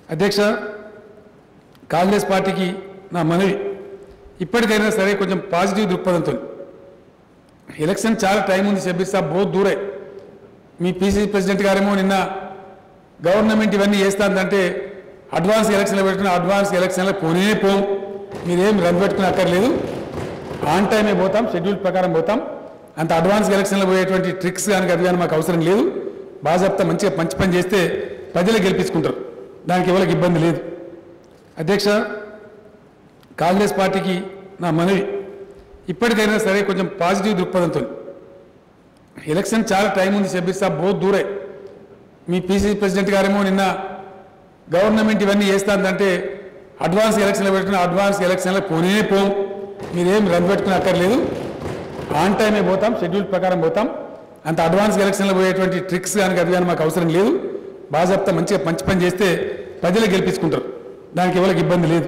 అధ్యక్ష కాంగ్రెస్ పార్టీకి నా మనవి ఇప్పటికైనా సరే కొంచెం పాజిటివ్ దృక్పథంతో ఎలక్షన్ చాలా టైం ఉంది షబ్బీర్ సాబ్ बहुत दूर है మీ పీసీసీ ప్రెసిడెంట్ గారేమో నిన్న గవర్నమెంట్ ఇవన్నీ చేస్తాందంటే అడ్వాన్స్ ఎలక్షన్లు పెట్టుకుని అడ్వాన్స్ ఎలక్షన్లో పోనే పోం మీరేం రద్దు పెట్టుకుని అక్కర్లేదు ఆన్ టైమే పోతాం షెడ్యూల్ ప్రకారం పోతాం అంత అడ్వాన్స్ ఎలక్షన్లో పోయేటువంటి ట్రిక్స్ కానీ అది కానీ మాకు అవసరం లేదు బాజాప్తా మంచిగా మంచి పని చేస్తే ప్రజలే గెలిపించుకుంటారు దానికి ఎవరికి ఇబ్బంది లేదు అధ్యక్ష కాంగ్రెస్ పార్టీకి నా మనవి ఇప్పటికైనా సరే కొంచెం పాజిటివ్ దృక్పథంతో ఎలక్షన్ చాలా టైం ఉంది షబ్బీర్ సాబ్ बहुत दूर है మీ పీసీసీ ప్రెసిడెంట్ గారేమో నిన్న గవర్నమెంట్ ఇవన్నీ చేస్తాందంటే అడ్వాన్స్ ఎలక్షన్లు పెట్టుకుని అడ్వాన్స్ ఎలక్షన్లో పోనే పోం మీరేం రద్దు పెట్టుకుని అక్కర్లేదు ఆన్ టైమే పోతాం షెడ్యూల్ ప్రకారం పోతాం అంత అడ్వాన్స్ ఎలక్షన్లో పోయేటువంటి ట్రిక్స్ కానీ అది కానీ మాకు అవసరం లేదు బాజాప్తా మంచిగా మంచి పని చేస్తే ప్రజలే గెలిపించుకుంటారు దానికి ఎవరికి ఇబ్బంది లేదు